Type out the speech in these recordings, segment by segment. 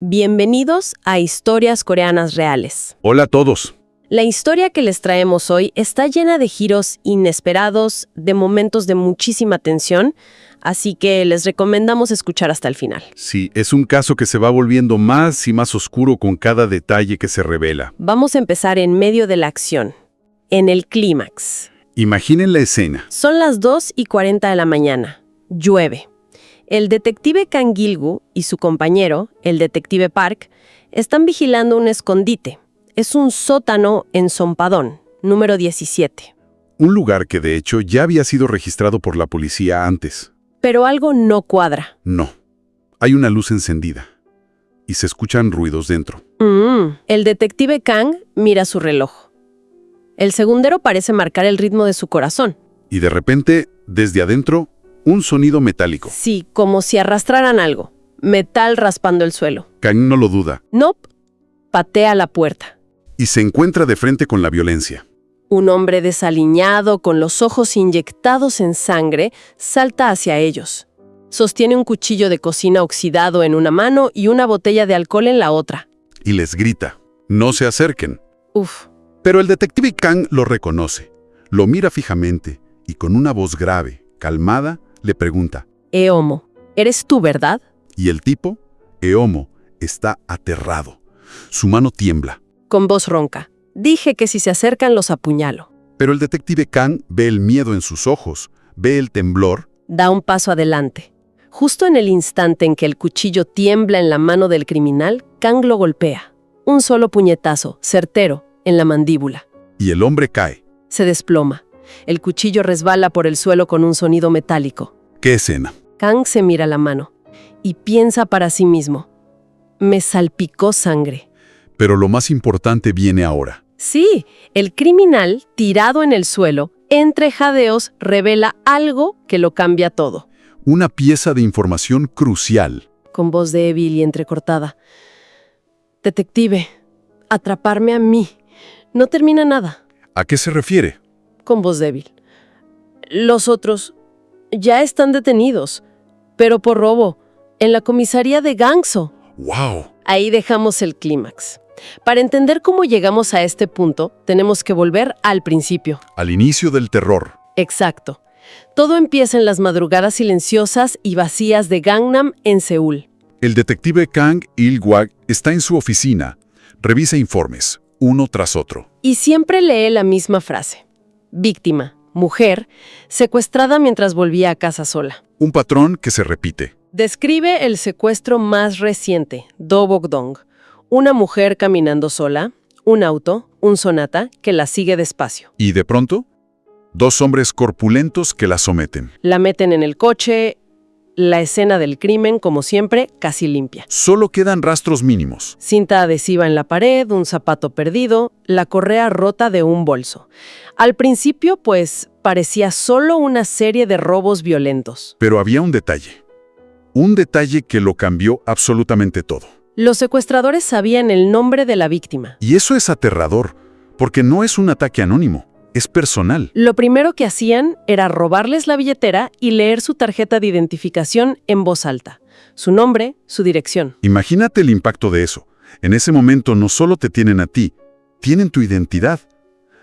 Bienvenidos a Historias Coreanas Reales. Hola a todos. La historia que les traemos hoy está llena de giros inesperados, de momentos de muchísima tensión, así que les recomendamos escuchar hasta el final. Sí, es un caso que se va volviendo más y más oscuro con cada detalle que se revela. Vamos a empezar en medio de la acción, en el clímax. Imaginen la escena. Son las 2:40 de la mañana. Llueve. El detective Kang Gil-gu y su compañero, el detective Park, están vigilando un escondite. Es un sótano en Sompadón, número 17. Un lugar que de hecho ya había sido registrado por la policía antes. Pero algo no cuadra. No. Hay una luz encendida. Y se escuchan ruidos dentro. El detective Kang mira su reloj. El segundero parece marcar el ritmo de su corazón. Y de repente, desde adentro, un sonido metálico. Sí, como si arrastraran algo. Metal raspando el suelo. Kang no lo duda. Nope. Patea la puerta. Y se encuentra de frente con la violencia. Un hombre desaliñado, con los ojos inyectados en sangre, salta hacia ellos. Sostiene un cuchillo de cocina oxidado en una mano y una botella de alcohol en la otra. Y les grita, no se acerquen. Uf. Pero el detective Kang lo reconoce. Lo mira fijamente y con una voz grave, calmada, le pregunta. Eomo, ¿eres tú, verdad? Y el tipo, Eomo, está aterrado. Su mano tiembla. Con voz ronca. Dije que si se acercan los apuñalo. Pero el detective Kang ve el miedo en sus ojos, ve el temblor. Da un paso adelante. Justo en el instante en que el cuchillo tiembla en la mano del criminal, Kang lo golpea. Un solo puñetazo, certero, en la mandíbula. Y el hombre cae. Se desploma. El cuchillo resbala por el suelo con un sonido metálico. ¡Qué escena! Kang se mira la mano y piensa para sí mismo. Me salpicó sangre. Pero lo más importante viene ahora. Sí, el criminal, tirado en el suelo, entre jadeos, revela algo que lo cambia todo. Una pieza de información crucial. Con voz débil y entrecortada. Detective, atraparme a mí. No termina nada. ¿A qué se refiere? Con voz débil. Los otros ya están detenidos, pero por robo, en la comisaría de Gangso. ¡Wow! Ahí dejamos el clímax. Para entender cómo llegamos a este punto, tenemos que volver al principio. Al inicio del terror. Exacto. Todo empieza en las madrugadas silenciosas y vacías de Gangnam, en Seúl. El detective Kang Il-gwak está en su oficina. Revisa informes, uno tras otro. Y siempre lee la misma frase. Víctima, mujer, secuestrada mientras volvía a casa sola. Un patrón que se repite. Describe el secuestro más reciente, Do Bok-dong. Una mujer caminando sola, un auto, un Sonata, que la sigue despacio. Y de pronto, dos hombres corpulentos que la someten. La meten en el coche, la escena del crimen, como siempre, casi limpia. Solo quedan rastros mínimos. Cinta adhesiva en la pared, un zapato perdido, la correa rota de un bolso. Al principio, pues, parecía solo una serie de robos violentos. Pero había un detalle. Un detalle que lo cambió absolutamente todo. Los secuestradores sabían el nombre de la víctima. Y eso es aterrador, porque no es un ataque anónimo, es personal. Lo primero que hacían era robarles la billetera y leer su tarjeta de identificación en voz alta. Su nombre, su dirección. Imagínate el impacto de eso. En ese momento no solo te tienen a ti, tienen tu identidad.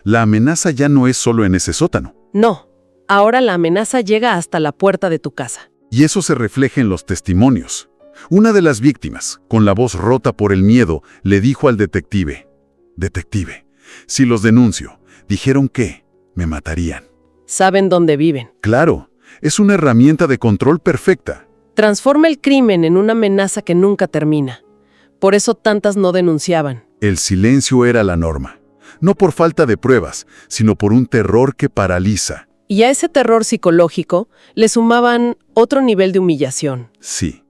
La amenaza ya no es solo en ese sótano. No, ahora la amenaza llega hasta la puerta de tu casa. Y eso se refleja en los testimonios. Una de las víctimas, con la voz rota por el miedo, le dijo al detective, «Detective, si los denuncio, dijeron que me matarían». Saben dónde viven. Claro, es una herramienta de control perfecta. Transforma el crimen en una amenaza que nunca termina. Por eso tantas no denunciaban. El silencio era la norma. No por falta de pruebas, sino por un terror que paraliza. Y a ese terror psicológico le sumaban otro nivel de humillación. Sí.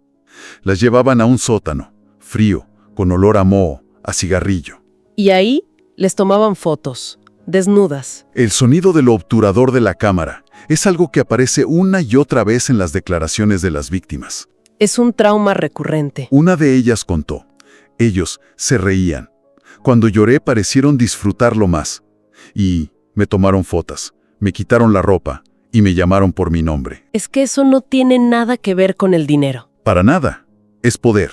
Las llevaban a un sótano, frío, con olor a moho, a cigarrillo. Y ahí les tomaban fotos, desnudas. El sonido del obturador de la cámara es algo que aparece una y otra vez en las declaraciones de las víctimas. Es un trauma recurrente. Una de ellas contó. Ellos se reían. Cuando lloré parecieron disfrutarlo más. Y me tomaron fotos, me quitaron la ropa y me llamaron por mi nombre. Es que eso no tiene nada que ver con el dinero. Para nada. Es poder.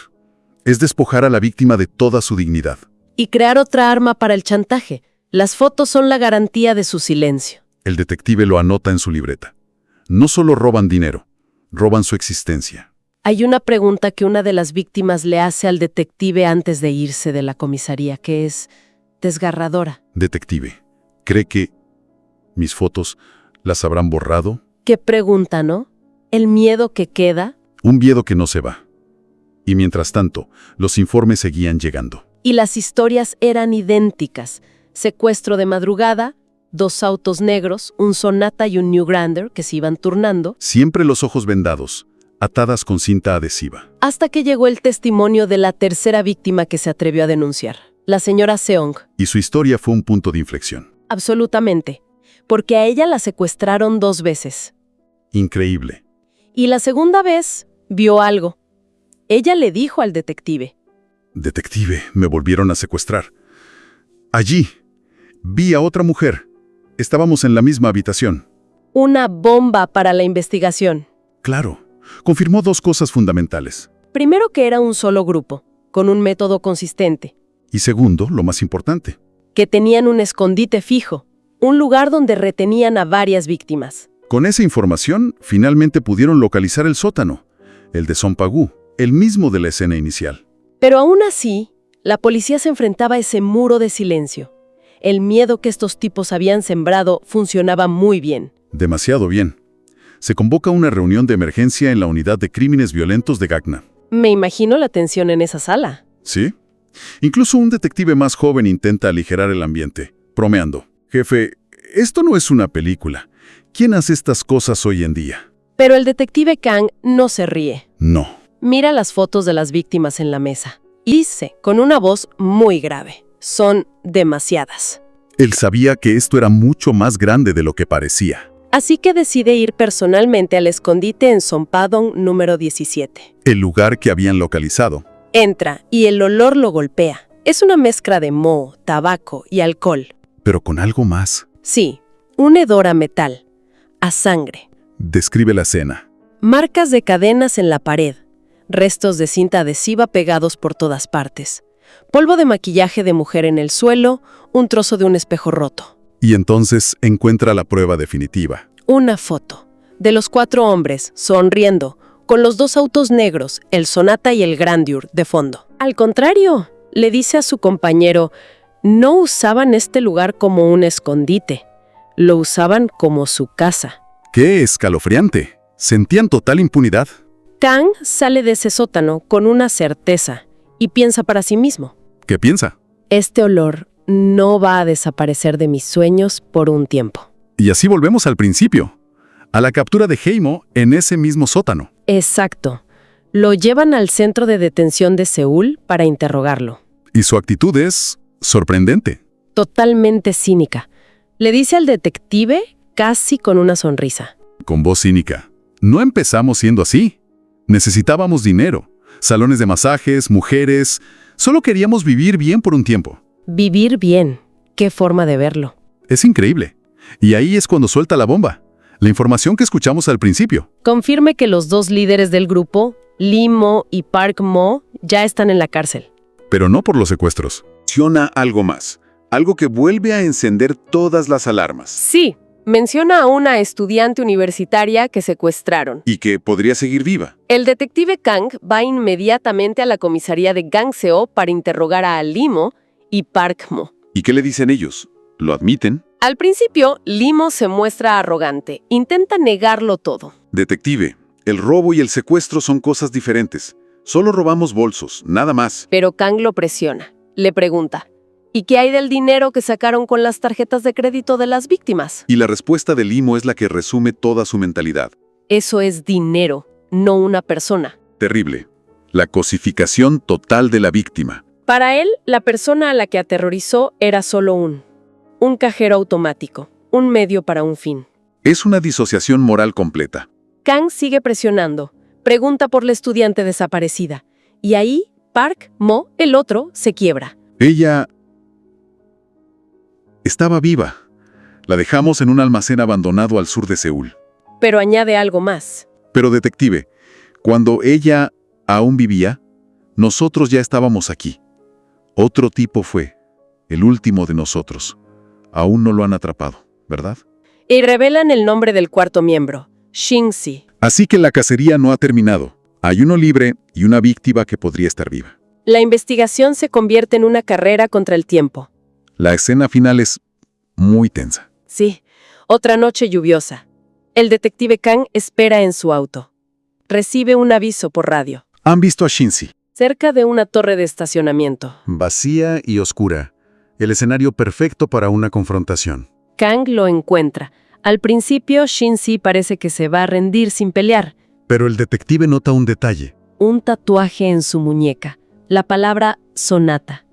Es despojar a la víctima de toda su dignidad. Y crear otra arma para el chantaje. Las fotos son la garantía de su silencio. El detective lo anota en su libreta. No solo roban dinero, roban su existencia. Hay una pregunta que una de las víctimas le hace al detective antes de irse de la comisaría, que es desgarradora. Detective, ¿cree que mis fotos las habrán borrado? ¿Qué pregunta, no? ¿El miedo que queda? Un miedo que no se va. Y mientras tanto, los informes seguían llegando. Y las historias eran idénticas. Secuestro de madrugada, 2 autos negros, un Sonata y un New Grander que se iban turnando. Siempre los ojos vendados, atadas con cinta adhesiva. Hasta que llegó el testimonio de la tercera víctima que se atrevió a denunciar, la señora Seong. Y su historia fue un punto de inflexión. Absolutamente, porque a ella la secuestraron 2 veces. Increíble. Y la segunda vez vio algo. Ella le dijo al detective. Detective, me volvieron a secuestrar. Allí, vi a otra mujer. Estábamos en la misma habitación. Una bomba para la investigación. Claro, confirmó 2 cosas fundamentales. Primero, que era un solo grupo, con un método consistente. Y segundo, lo más importante, Que tenían un escondite fijo, un lugar donde retenían a varias víctimas. con esa información, finalmente pudieron localizar el sótano, el de Sonpagú, el mismo de la escena inicial. Pero aún así, la policía se enfrentaba a ese muro de silencio. El miedo que estos tipos habían sembrado funcionaba muy bien. Demasiado bien. Se convoca una reunión de emergencia en la unidad de crímenes violentos de Gagna. Me imagino la tensión en esa sala. ¿Sí? Incluso un detective más joven intenta aligerar el ambiente, bromeando. Jefe, esto no es una película. ¿Quién hace estas cosas hoy en día? Pero el detective Kang no se ríe. No. Mira las fotos de las víctimas en la mesa. Y dice, con una voz muy grave, son demasiadas. Él sabía que esto era mucho más grande de lo que parecía. Así que decide ir personalmente al escondite en Sonpadong número 17. El lugar que habían localizado. Entra y el olor lo golpea. Es una mezcla de moho, tabaco y alcohol. Pero con algo más. Sí, un hedor a metal, a sangre. Describe la escena. Marcas de cadenas en la pared, restos de cinta adhesiva pegados por todas partes, polvo de maquillaje de mujer en el suelo, un trozo de un espejo roto. Y entonces encuentra la prueba definitiva. Una foto de los 4 hombres sonriendo, con los 2 autos negros, el Sonata y el Grandeur, de fondo. Al contrario, le dice a su compañero, no usaban este lugar como un escondite, lo usaban como su casa. ¡Qué escalofriante! Sentían total impunidad. Kang sale de ese sótano con una certeza y piensa para sí mismo. ¿Qué piensa? Este olor no va a desaparecer de mis sueños por un tiempo. Y así volvemos al principio, a la captura de Heimo en ese mismo sótano. Exacto. Lo llevan al centro de detención de Seúl para interrogarlo. Y su actitud es sorprendente. Totalmente cínica. Le dice al detective casi con una sonrisa. Con voz cínica. No empezamos siendo así. Necesitábamos dinero, salones de masajes, mujeres. Solo queríamos vivir bien por un tiempo. Vivir bien. Qué forma de verlo. Es increíble. Y ahí es cuando suelta la bomba. La información que escuchamos al principio. Confirme que los 2 líderes del grupo, Lee Mo y Park Mo, ya están en la cárcel. Pero no por los secuestros. Menciona algo más. Algo que vuelve a encender todas las alarmas. Sí, menciona a una estudiante universitaria que secuestraron. Y que podría seguir viva. El detective Kang va inmediatamente a la comisaría de Gangseo para interrogar a Lee Mo y Park Mo. ¿Y qué le dicen ellos? ¿Lo admiten? Al principio, Lee Mo se muestra arrogante, intenta negarlo todo. Detective, el robo y el secuestro son cosas diferentes. Solo robamos bolsos, nada más. Pero Kang lo presiona. Le pregunta, ¿y qué hay del dinero que sacaron con las tarjetas de crédito de las víctimas? Y la respuesta de Limo es la que resume toda su mentalidad. Eso es dinero, no una persona. Terrible. La cosificación total de la víctima. Para él, la persona a la que aterrorizó era solo un cajero automático, un medio para un fin. Es una disociación moral completa. Kang sigue presionando, pregunta por la estudiante desaparecida, y ahí Park Mo, el otro, se quiebra. Ella estaba viva. La dejamos en un almacén abandonado al sur de Seúl. Pero añade algo más. Pero detective, cuando ella aún vivía, Nosotros ya estábamos aquí. Otro tipo fue, el último de nosotros. Aún no lo han atrapado, ¿verdad? Y revelan el nombre del cuarto miembro, Shinzi. Así que la cacería no ha terminado. Hay uno libre y una víctima que podría estar viva. La investigación se convierte en una carrera contra el tiempo. La escena final es muy tensa. Sí, otra noche lluviosa. El detective Kang espera en su auto. Recibe un aviso por radio. Han visto a Shinzi. Cerca de una torre de estacionamiento. Vacía y oscura. El escenario perfecto para una confrontación. Kang lo encuentra. Al principio, Shinzi parece que se va a rendir sin pelear. Pero el detective nota un detalle. Un tatuaje en su muñeca. La palabra Sonata.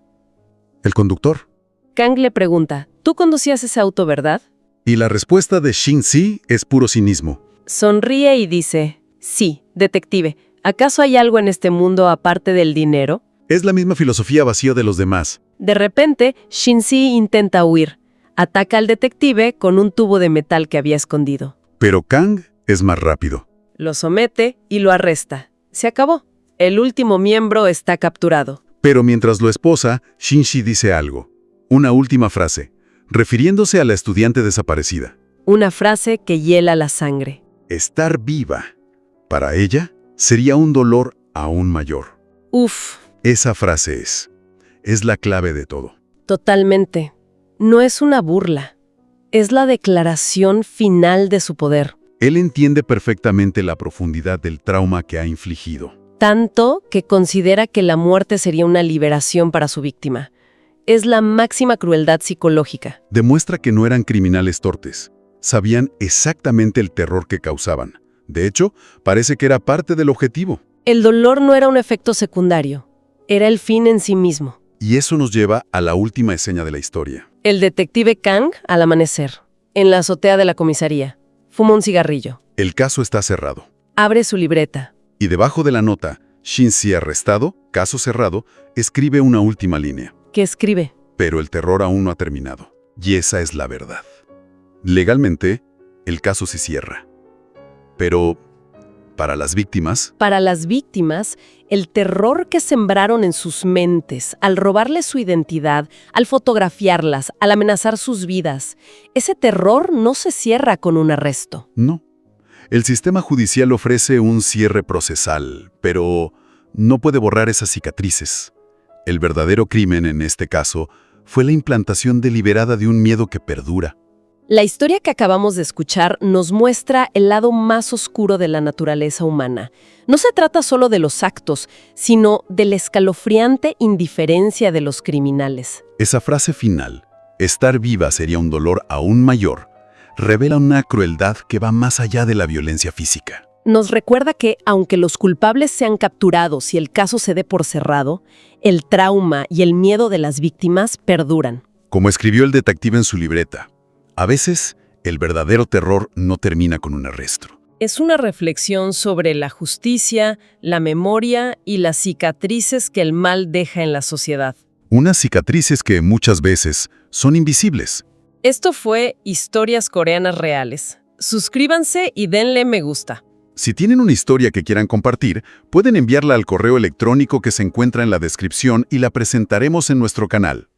¿El conductor? Kang le pregunta, ¿tú conducías ese auto, verdad? Y la respuesta de Shinzi es puro cinismo. Sonríe y dice, sí, detective, ¿acaso hay algo en este mundo aparte del dinero? Es la misma filosofía vacía de los demás. De repente, Shinzi intenta huir. Ataca al detective con un tubo de metal que había escondido. Pero Kang es más rápido. Lo somete y lo arresta. Se acabó. El último miembro está capturado. Pero mientras lo esposa, Shinzi dice algo. Una última frase, refiriéndose a la estudiante desaparecida. Una frase que hiela la sangre. Estar viva, para ella, sería un dolor aún mayor. Uf, Esa frase es la clave de todo. totalmente. No es una burla. Es la declaración final de su poder. Él entiende perfectamente la profundidad del trauma que ha infligido. Tanto que considera que la muerte sería una liberación para su víctima. Es la máxima crueldad psicológica. Demuestra que no eran criminales torpes. Sabían exactamente el terror que causaban. De hecho, parece que era parte del objetivo. El dolor no era un efecto secundario. Era el fin en sí mismo. Y eso nos lleva a la última escena de la historia. El detective Kang, al amanecer, en la azotea de la comisaría, fuma un cigarrillo. El caso está cerrado. Abre su libreta. Y debajo de la nota, Shinzi arrestado, caso cerrado, escribe una última línea. ¿Qué escribe? Pero el terror aún no ha terminado. Y esa es la verdad. Legalmente, el caso se cierra. Pero, para las víctimas, Para las víctimas, el terror que sembraron en sus mentes al robarles su identidad, al fotografiarlas, al amenazar sus vidas, ese terror no se cierra con un arresto. no. El sistema judicial ofrece un cierre procesal, pero no puede borrar esas cicatrices. El verdadero crimen, en este caso, fue la implantación deliberada de un miedo que perdura. La historia que acabamos de escuchar nos muestra el lado más oscuro de la naturaleza humana. No se trata solo de los actos, sino de la escalofriante indiferencia de los criminales. Esa frase final, estar viva sería un dolor aún mayor, revela una crueldad que va más allá de la violencia física. Nos recuerda que, aunque los culpables sean capturados y el caso se dé por cerrado, el trauma y el miedo de las víctimas perduran. Como escribió el detective en su libreta, a veces el verdadero terror no termina con un arresto. Es una reflexión sobre la justicia, la memoria y las cicatrices que el mal deja en la sociedad. Unas cicatrices que muchas veces son invisibles. Esto fue Historias Coreanas Reales. Suscríbanse y denle me gusta. Si tienen una historia que quieran compartir, pueden enviarla al correo electrónico que se encuentra en la descripción y la presentaremos en nuestro canal.